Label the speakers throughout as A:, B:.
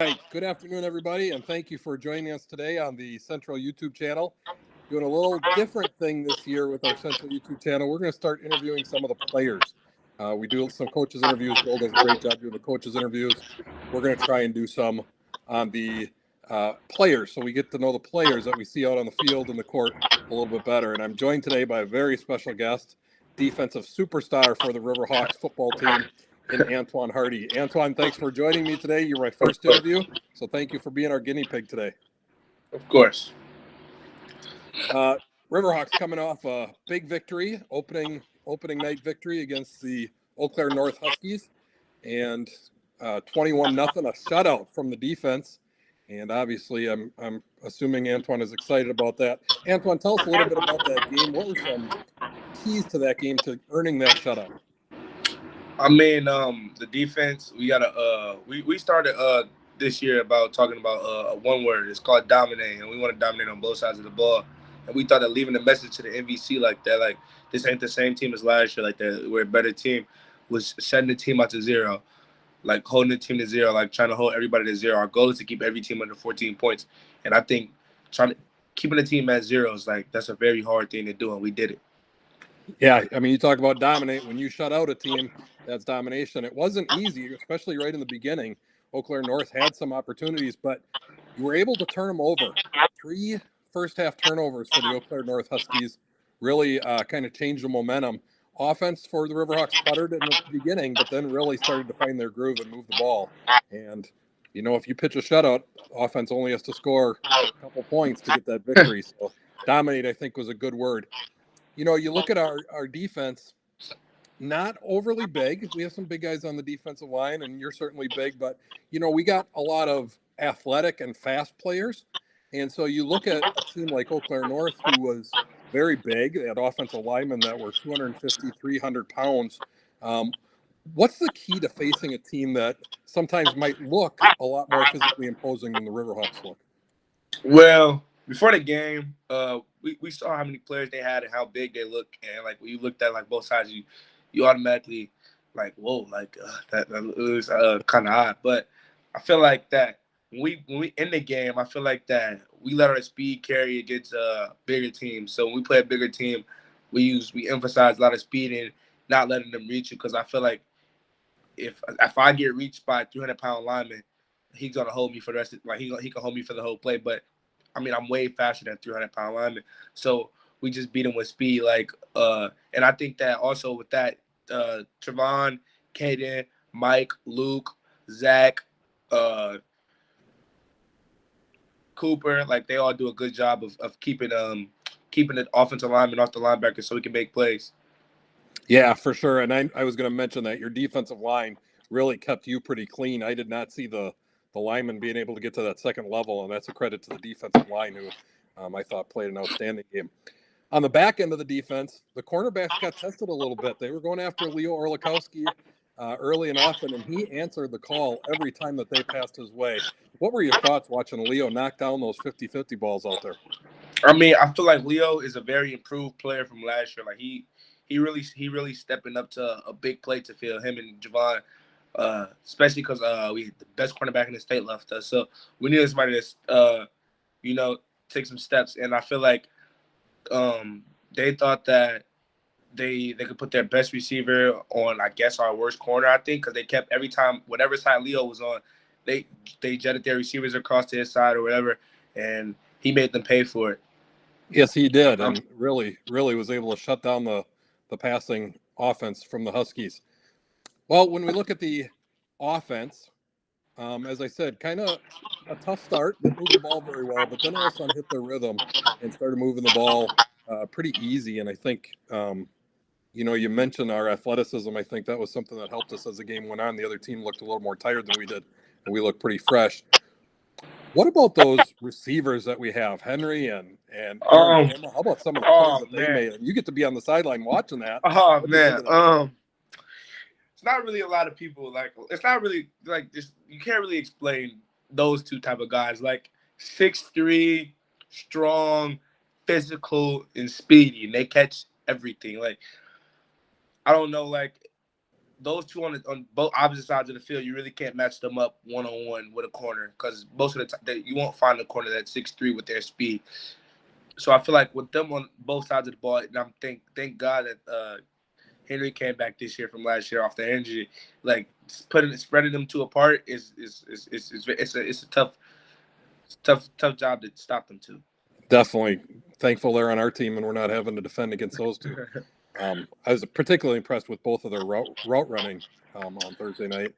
A: Right. Good afternoon, everybody, and thank you for joining us today on the Central YouTube channel. Doing a little different thing this year with our Central YouTube channel. We're going to start interviewing some of the players. We do some coaches interviews. Joel does a great job doing the coaches interviews. We're going to try and do some on the players, so we get to know the players that we see out on the field and the court a little bit better. And I'm joined today by a very special guest, defensive superstar for the RiverHawks football team, in Antoine Hardie. Antoine, thanks for joining me today. You're my first interview, so thank you for being our guinea pig today.
B: Of course.
A: RiverHawks coming off a big victory, opening night victory against the Eau Claire North Huskies, and 21-0, a shutout from the defense. And obviously, I'm assuming Antoine is excited about that. Antoine, tell us a little bit about that game. What were some keys to that game to earning that shutout?
B: I mean, the defense, we started this year about talking about one word. It's called dominate, and we want to dominate on both sides of the ball. And we thought that leaving a message to the MVC like that, like this ain't the same team as last year, like that we're a better team, was setting the team out to zero, like holding the team to zero, like trying to hold everybody to zero. Our goal is to keep every team under 14 points, and I think keeping the team at zero is like that's a very hard thing to do, and we did it.
A: Yeah, I mean, you talk about dominate. When you shut out a team, that's domination. It wasn't easy, especially right in the beginning. Eau Claire North had some opportunities, but you were able to turn them over. 3 first-half turnovers for the Eau Claire North Huskies really kind of changed the momentum. Offense for the RiverHawks sputtered in the beginning, but then really started to find their groove and move the ball. And, you know, if you pitch a shutout, offense only has to score a couple points to get that victory. So dominate, I think, was a good word. You know, you look at our defense, not overly big. We have some big guys on the defensive line, and you're certainly big, but, you know, we got a lot of athletic and fast players. And so you look at a team like Eau Claire North, who was very big. They had offensive linemen that were 250, 300 pounds. Um, what's the key to facing a team that sometimes might look a lot more physically imposing than the RiverHawks look?
B: Well, before the game, we saw how many players they had and how big they look, and like when you looked at like both sides, you automatically like whoa, like that was kind of odd. But I feel like that when we in the game, I feel like that we let our speed carry against bigger teams. So when we play a bigger team, we emphasize a lot of speed and not letting them reach it because I feel like if I get reached by a 300-pound lineman, he's gonna hold me for the rest of he can hold me for the whole play. But I mean, I'm way faster than 300-pound lineman, so we just beat him with speed. And I think that also with that, Trevon, Caden, Mike, Luke, Zach, uh, Cooper, like they all do a good job of keeping the offensive lineman off the linebacker so we can make plays.
A: Yeah, for sure. And I was going to mention that your defensive line really kept you pretty clean. I did not see the lineman being able to get to that second level, and that's a credit to the defensive line, who I thought played an outstanding game. On the back end of the defense, the cornerbacks got tested a little bit. They were going after Leo Orlikowski early and often, and he answered the call every time that they passed his way. What were your thoughts watching Leo knock down those 50-50 balls out there?
B: I mean, I feel like Leo is a very improved player from last year. Like he really stepping up to a big play to fill him and Javon, especially because we the best cornerback in the state left us. So we needed somebody that's you know take some steps. And I feel like they thought that they could put their best receiver on, I guess, our worst corner. I think because they kept every time whatever side Leo was on, they jetted their receivers across to his side or whatever, and he made them pay for it.
A: Yes, he did, and really was able to shut down the passing offense from the Huskies. Well, when we look at the offense, as I said, kind of a tough start. Didn't move the ball very well, but then all of a sudden hit their rhythm and started moving the ball pretty easy. And I think, you know, you mentioned our athleticism. I think that was something that helped us as the game went on. The other team looked a little more tired than we did, and we looked pretty fresh. What about those receivers that we have, Henry and Aaron
B: Um.
A: Campbell? How about some of the plays
B: Oh
A: that they
B: man.
A: made? You get to be on the sideline watching that.
B: Oh
A: What do you think
B: man.
A: of that?
B: It's not really a lot of people like. It's not really like this. You can't really explain those two type of guys. Like 6'3", strong, physical, and speedy, and they catch everything. Like I don't know. Like those two on both opposite sides of the field, you really can't match them up one-on-one with a corner because most of the time you won't find a corner that's 6'3" with their speed. So I feel like with them on both sides of the ball, and thank God that Henry came back this year from last year off the injury. Like spreading them two apart is it's a tough job to stop them too.
A: Definitely thankful they're on our team and we're not having to defend against those two. I was particularly impressed with both of their route running on Thursday night.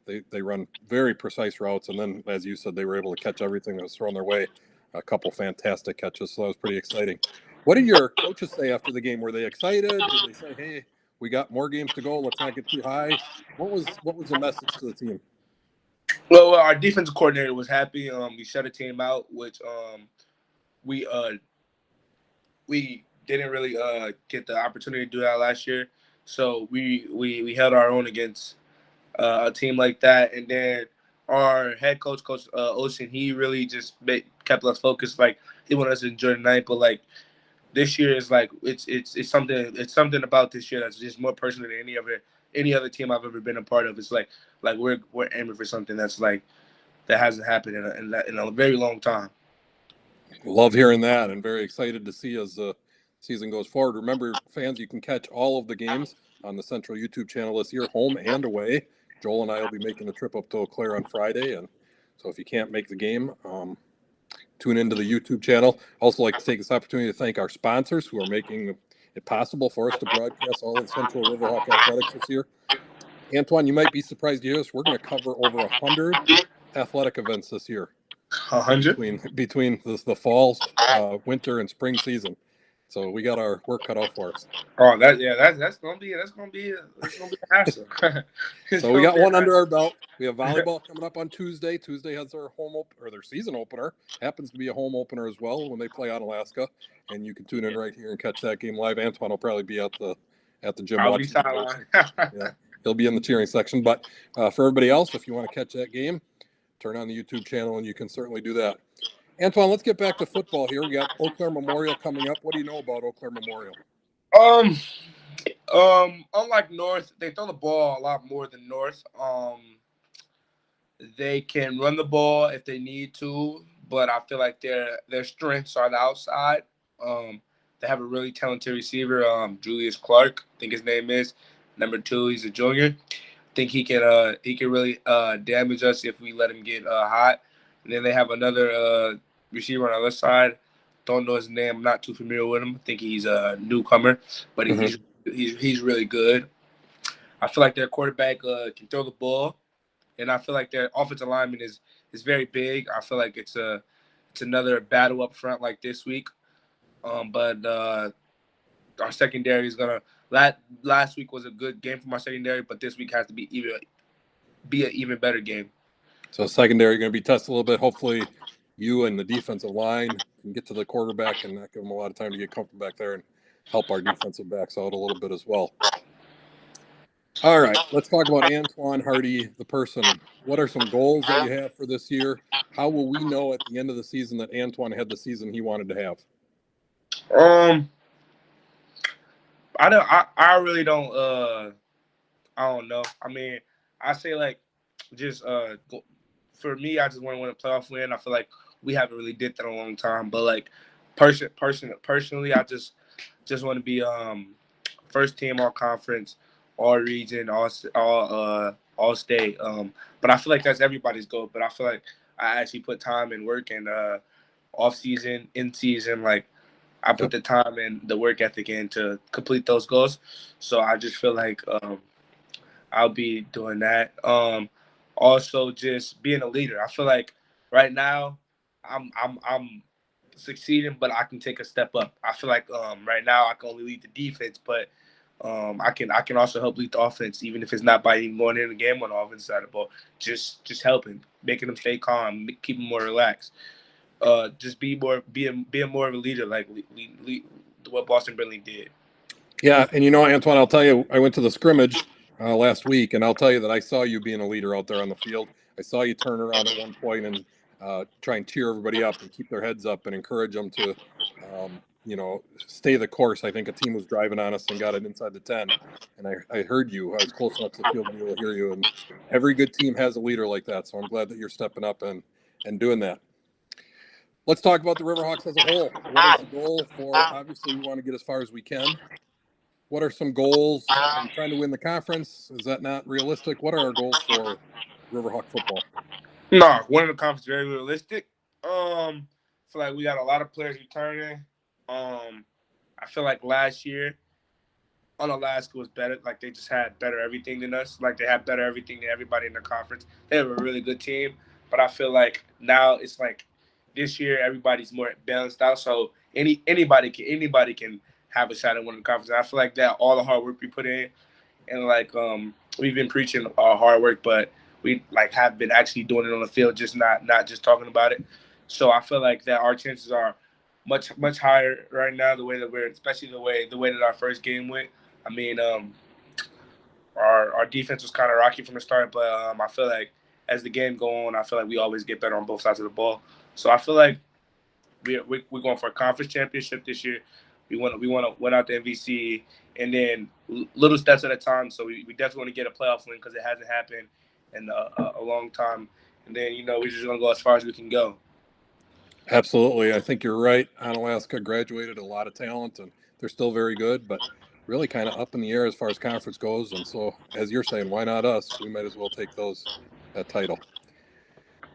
A: They run very precise routes, and then, as you said, they were able to catch everything that was thrown their way. A couple fantastic catches, so that was pretty exciting. What did your coaches say after the game? Were they excited? Did they say, "Hey, we got more games to go. Let's not get too high"? What was the message to the team?
B: Well, our defensive coordinator was happy. We shut a team out, which we didn't really get the opportunity to do that last year. So we held our own against a team like that. And then our head coach, Ocean, he really just kept us focused. Like he wanted us to enjoy the night, but like this year is like it's something about this year that's just more personal than any other team I've ever been a part of. It's like we're aiming for something that's like that hasn't happened in a very long time.
A: Love hearing that, and very excited to see as the season goes forward. Remember, fans, you can catch all of the games on the Central YouTube channel this year, home and away. Joel and I will be making the trip up to Eau Claire on Friday, and so if you can't make the game, tune into the YouTube channel. Also like to take this opportunity to thank our sponsors who are making it possible for us to broadcast all of Central RiverHawk athletics this year. Antoine, you might be surprised to hear this. We're going to cover over 100 athletic events this year.
B: 100
A: between the fall, winter, and spring season. So we got our work cut out for us.
B: Oh, that's gonna be a hassle.
A: So we got one under our belt. We have volleyball coming up on Tuesday. Tuesday has their their season opener. Happens to be a home opener as well when they play out in Alaska. And you can tune in right here and catch that game live. Antoine will probably be at the gym watching. Yeah, he'll be in the cheering section. But for everybody else, if you want to catch that game, turn on the YouTube channel and you can certainly do that. Antoine, let's get back to football here. We got Eau Claire Memorial coming up. What do you know about Eau Claire Memorial?
B: Unlike North, they throw the ball a lot more than North. They can run the ball if they need to, but I feel like their strengths are the outside. They have a really talented receiver, Julius Clark, I think his name is. Number 2, he's a junior. I think he can really damage us if we let him get hot. And then they have another receiver on the other side. Don't know his name. I'm not too familiar with him. I think he's a newcomer, but he's really good. I feel like their quarterback can throw the ball, and I feel like their offensive lineman is very big. I feel like it's another battle up front like this week. But our secondary is gonna. Last week was a good game for my secondary, but this week has to be an even better game.
A: So secondary going to be tested a little bit. Hopefully, you and the defensive line can get to the quarterback and not give them a lot of time to get comfortable back there and help our defensive backs out a little bit as well. All right, let's talk about Antoine Hardie, the person. What are some goals that you have for this year? How will we know at the end of the season that Antoine had the season he wanted to have?
B: I really don't. I don't know. I mean, I say like just for me, I just want to win a playoff win. I feel like we haven't really did that in a long time. But like personally, I just want to be first team all conference, all region, all state. But I feel like that's everybody's goal. But I feel like I actually put time and work and off season, in season, like I put the time and the work ethic in to complete those goals. So I just feel like I'll be doing that. Also, just being a leader. I feel like right now I'm succeeding, but I can take a step up. I feel like right now I can only lead the defense, but I can also help lead the offense, even if it's not by even going in the game on the offense side of the ball. Just helping, making them stay calm, keep them more relaxed. Just being more of a leader, like what Boston Brindley did.
A: Yeah, and Antoine, I'll tell you, I went to the scrimmage last week, and I'll tell you that I saw you being a leader out there on the field. I saw you turn around at one point and try and cheer everybody up and keep their heads up and encourage them to stay the course. I think a team was driving on us and got it inside the 10. And I heard you. I was close enough to the field to be able to hear you. And every good team has a leader like that. So I'm glad that you're stepping up and doing that. Let's talk about the RiverHawks as a whole. What is the goal for, obviously, we want to get as far as we can. What are some goals? Are we trying to win the conference? Is that not realistic? What are our goals for RiverHawk football?
B: No, winning the conference is very realistic. I feel like we got a lot of players returning. I feel like last year, Orlikowski was better. Like, they just had better everything than us. Like, they had better everything than everybody in the conference. They have a really good team. But I feel like now it's like this year everybody's more balanced out. So anybody can have a shot at winning the conference. And I feel like that all the hard work we put in, and like we've been preaching hard work, but we like have been actually doing it on the field, just not just talking about it. So I feel like that our chances are much higher right now. The way that especially the way that our first game went. I mean, our defense was kind of rocky from the start, but I feel like as the game go on, I feel like we always get better on both sides of the ball. So I feel like we're going for a conference championship this year. We want to win out the MVC, and then little steps at a time. So we definitely want to get a playoff win because it hasn't happened in a long time. And then we're just gonna go as far as we can go.
A: Absolutely, I think you're right. Onalaska graduated a lot of talent, and they're still very good, but really kind of up in the air as far as conference goes. And so, as you're saying, why not us? We might as well take that title.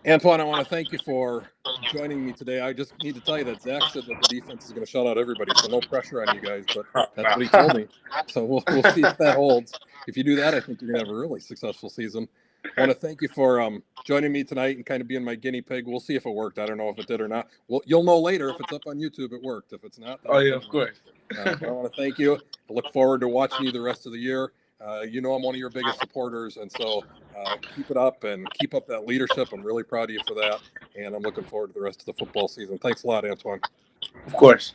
A: Antoine, I want to thank you for joining me today. I just need to tell you that Zach said that the defense is going to shut out everybody, so no pressure on you guys, but that's what he told me. So we'll see if that holds. If you do that, I think you're going to have a really successful season. I want to thank you for joining me tonight and kind of being my guinea pig. We'll see if it worked. I don't know if it did or not. Well, you'll know later. If it's up on YouTube, it worked. If it's not,
B: oh yeah, of course.
A: But I want to thank you. I look forward to watching you the rest of the year. I'm one of your biggest supporters, and so keep it up and keep up that leadership. I'm really proud of you for that, and I'm looking forward to the rest of the football season. Thanks a lot, Antoine.
B: Of course.